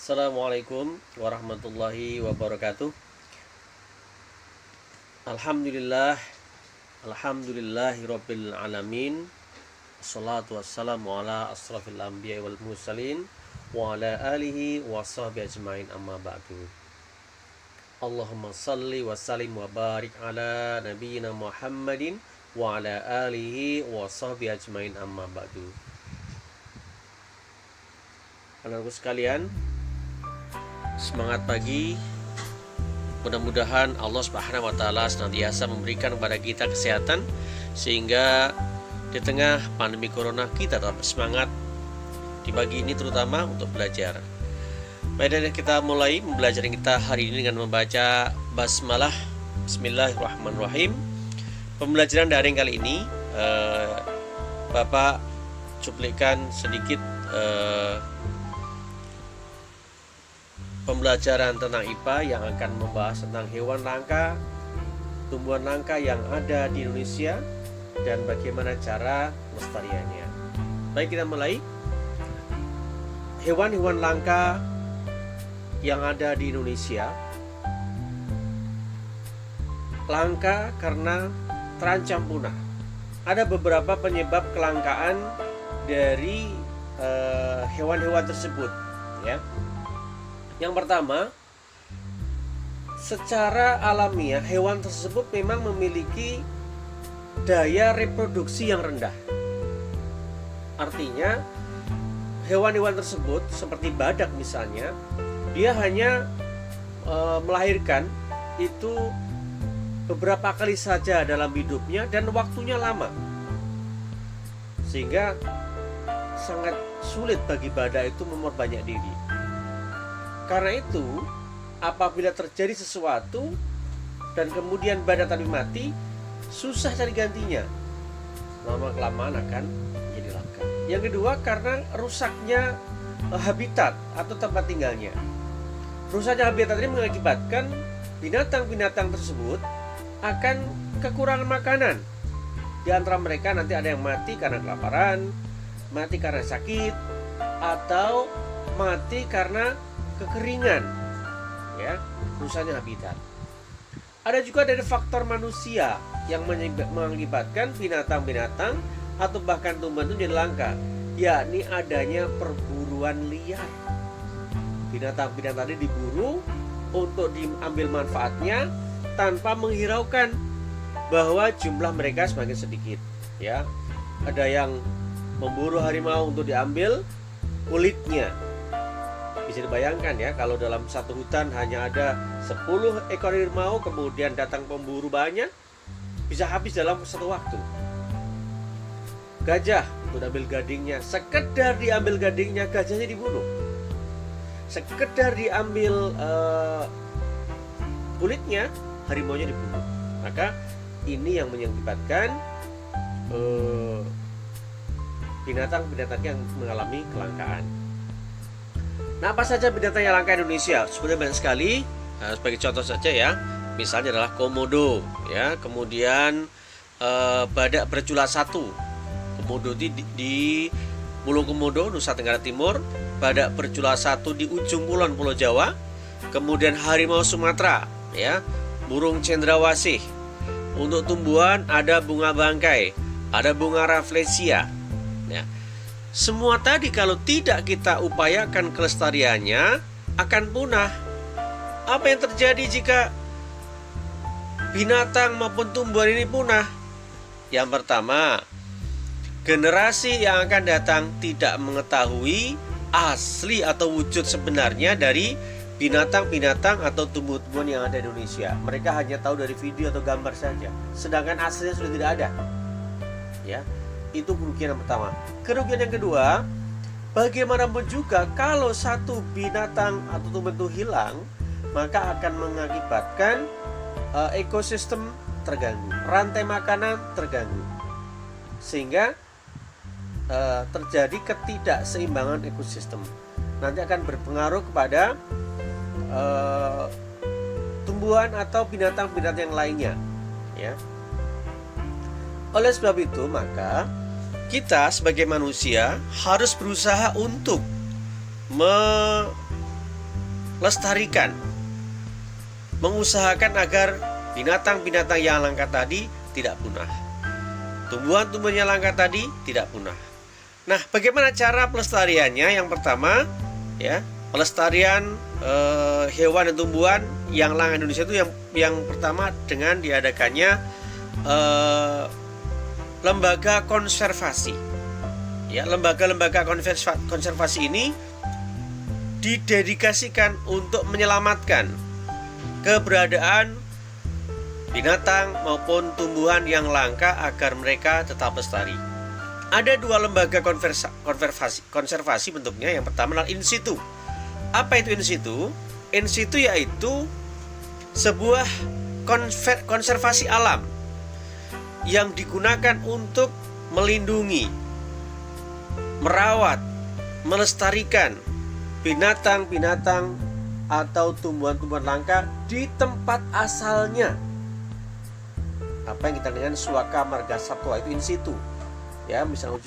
Assalamualaikum warahmatullahi wabarakatuh. Alhamdulillah, alhamdulillahirabbil alamin. Wassalatu wassalamu ala asrafil anbiya'i wal mursalin wa ala alihi wa sahbihi ajmain, amma ba'du. Allahumma salli wa sallim wa barik ala nabiyyina Muhammadin wa ala alihi wa sahbihi ajmain, amma ba'du. Anak-anakku sekalian, semangat pagi. Mudah-mudahan Allah Subhanahu wa taala senantiasa memberikan kepada kita kesehatan sehingga di tengah pandemi corona kita tetap semangat di pagi ini, terutama untuk belajar. Baik, kita mulai belajar kita hari ini dengan membaca basmalah. Bismillahirrahmanirrahim. Pembelajaran daring kali ini Bapak cuplikan sedikit pembelajaran tentang IPA yang akan membahas tentang hewan langka, tumbuhan langka yang ada di Indonesia, dan bagaimana cara melestariannya. Baik, kita mulai. Hewan-hewan langka yang ada di Indonesia langka karena terancam punah. Ada beberapa penyebab kelangkaan dari hewan-hewan tersebut, ya. Yang pertama, secara alamiah hewan tersebut memang memiliki daya reproduksi yang rendah. Artinya, hewan-hewan tersebut seperti badak misalnya, dia hanya melahirkan itu beberapa kali saja dalam hidupnya dan waktunya lama, sehingga sangat sulit bagi badak itu memperbanyak diri. Karena itu, apabila terjadi sesuatu dan kemudian badak tadi mati, susah cari gantinya. Lama-kelamaan akan jadi langka. Yang kedua, karena rusaknya habitat atau tempat tinggalnya. Rusaknya habitat ini mengakibatkan binatang-binatang tersebut akan kekurangan makanan. Di antara mereka nanti ada yang mati karena kelaparan, mati karena sakit, atau mati karena kekeringan, ya, rusaknya habitat. Ada juga dari faktor manusia yang mengakibatkan binatang-binatang atau bahkan tumbuhan itu jadi langka, yakni adanya perburuan liar. Binatang-binatang tadi diburu untuk diambil manfaatnya tanpa menghiraukan bahwa jumlah mereka semakin sedikit, ya. Ada yang memburu harimau untuk diambil kulitnya. Bisa dibayangkan ya, kalau dalam satu hutan hanya ada 10 ekor harimau, kemudian datang pemburu banyak, bisa habis dalam satu waktu. Gajah untuk ambil gadingnya, sekedar diambil gadingnya gajahnya dibunuh. Sekedar diambil kulitnya, harimaunya dibunuh. Maka ini yang menyebabkan binatang-binatang yang mengalami kelangkaan. Nah, apa saja binatang yang langka Indonesia? Sebenarnya banyak sekali. Sebagai contoh saja ya, misalnya adalah komodo, ya. Kemudian badak bercula satu. Komodo di Pulau Komodo, Nusa Tenggara Timur. Badak bercula satu di ujung kulon Pulau Jawa. Kemudian harimau Sumatera, ya. Burung cendrawasih. Untuk tumbuhan ada bunga bangkai, ada bunga rafflesia, ya. Semua tadi kalau tidak kita upayakan kelestariannya akan punah. Apa yang terjadi jika binatang maupun tumbuhan ini punah? Yang pertama, generasi yang akan datang tidak mengetahui asli atau wujud sebenarnya dari binatang-binatang atau tumbuh-tumbuhan yang ada di Indonesia. Mereka hanya tahu dari video atau gambar saja, sedangkan aslinya sudah tidak ada, ya. Itu kerugian yang pertama. Kerugian yang kedua, bagaimanapun juga kalau satu binatang atau tumbuhan itu hilang, maka akan mengakibatkan ekosistem terganggu, rantai makanan terganggu, sehingga terjadi ketidakseimbangan ekosistem. Nanti akan berpengaruh kepada tumbuhan atau binatang-binatang yang lainnya, ya. Oleh sebab itu, maka kita sebagai manusia harus berusaha untuk lestarikan, mengusahakan agar binatang-binatang yang langka tadi tidak punah, tumbuhan-tumbuhan yang langka tadi tidak punah. Nah, bagaimana cara pelestariannya? Yang pertama, ya, pelestarian hewan dan tumbuhan yang langka Indonesia itu yang pertama dengan diadakannya lembaga konservasi. Ya, lembaga-lembaga konservasi ini didedikasikan untuk menyelamatkan keberadaan binatang maupun tumbuhan yang langka agar mereka tetap lestari. Ada dua lembaga konservasi bentuknya. Yang pertama adalah in situ. Apa itu in situ? In situ yaitu sebuah konservasi alam yang digunakan untuk melindungi, merawat, melestarikan binatang-binatang atau tumbuhan-tumbuhan langka di tempat asalnya. Apa yang kita dengan suaka marga satwa itu in situ. Ya, misalnya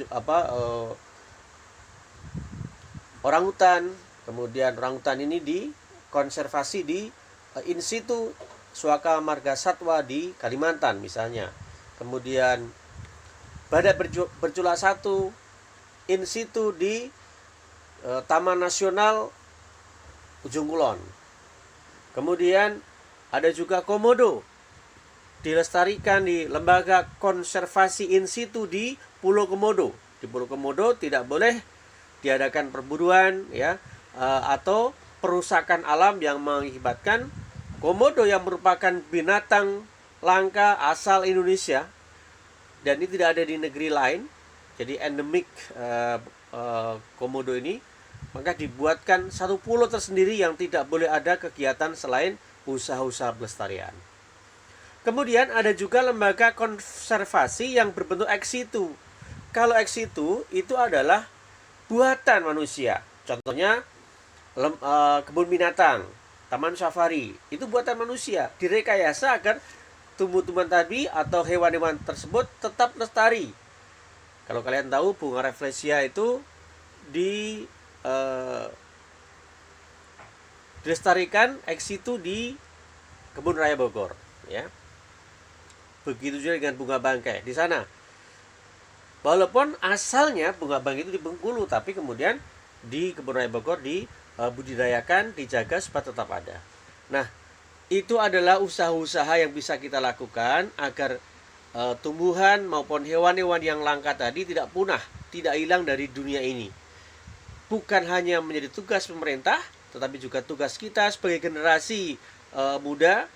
orangutan, kemudian orangutan ini dikonservasi di in situ suaka marga satwa di Kalimantan misalnya. Kemudian badak bercula satu in situ di Taman Nasional Ujung Kulon. Kemudian ada juga komodo dilestarikan di lembaga konservasi in situ di Pulau Komodo. Di Pulau Komodo tidak boleh diadakan perburuan, ya, atau perusakan alam yang mengakibatkan komodo yang merupakan binatang langka asal Indonesia dan ini tidak ada di negeri lain. Jadi endemik komodo ini, maka dibuatkan satu pulau tersendiri yang tidak boleh ada kegiatan selain usaha-usaha pelestarian. Kemudian ada juga lembaga konservasi yang berbentuk ex situ. Kalau ex situ itu adalah buatan manusia. Contohnya kebun binatang, taman safari, itu buatan manusia. Direkayasa agar tumbuh-tumbuhan tadi atau hewan-hewan tersebut tetap lestari. Kalau kalian tahu, bunga rafflesia itu dilestarikan ex situ di Kebun Raya Bogor, ya. Begitu juga dengan bunga bangkai di sana. Walaupun asalnya bunga bangkai itu di Bengkulu, tapi kemudian di Kebun Raya Bogor dibudidayakan, dijaga supaya tetap ada. Nah, itu adalah usaha-usaha yang bisa kita lakukan agar tumbuhan maupun hewan-hewan yang langka tadi tidak punah, tidak hilang dari dunia ini. Bukan hanya menjadi tugas pemerintah, tetapi juga tugas kita sebagai generasi muda,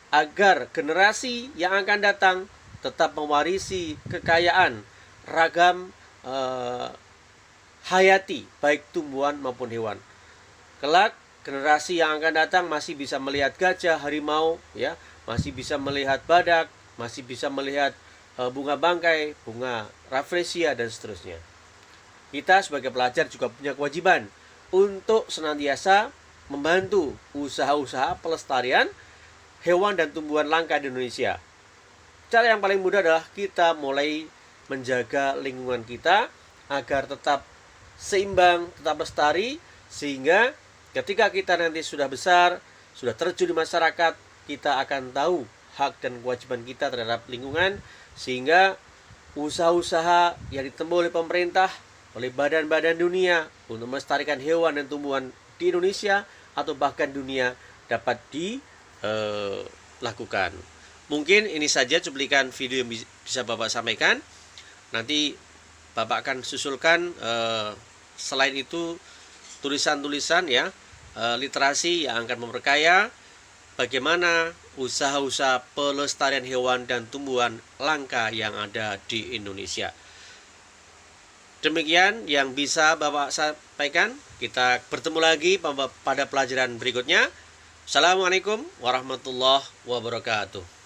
agar generasi yang akan datang tetap mewarisi kekayaan ragam hayati, baik tumbuhan maupun hewan. Kelak generasi yang akan datang masih bisa melihat gajah, harimau, ya, masih bisa melihat badak, masih bisa melihat bunga bangkai, bunga rafflesia dan seterusnya. Kita sebagai pelajar juga punya kewajiban untuk senantiasa membantu usaha-usaha pelestarian hewan dan tumbuhan langka di Indonesia. Cara yang paling mudah adalah kita mulai menjaga lingkungan kita agar tetap seimbang, tetap lestari, sehingga ketika kita nanti sudah besar, sudah terjun di masyarakat, kita akan tahu hak dan kewajiban kita terhadap lingkungan, sehingga usaha-usaha yang ditempuh oleh pemerintah, oleh badan-badan dunia untuk melestarikan hewan dan tumbuhan di Indonesia atau bahkan dunia dapat dilakukan. Mungkin ini saja cuplikan video yang bisa Bapak sampaikan. Nanti Bapak akan susulkan selain itu tulisan-tulisan, ya, literasi yang akan memperkaya bagaimana usaha-usaha pelestarian hewan dan tumbuhan langka yang ada di Indonesia. Demikian yang bisa Bapak sampaikan. Kita bertemu lagi pada pelajaran berikutnya. Assalamualaikum warahmatullahi wabarakatuh.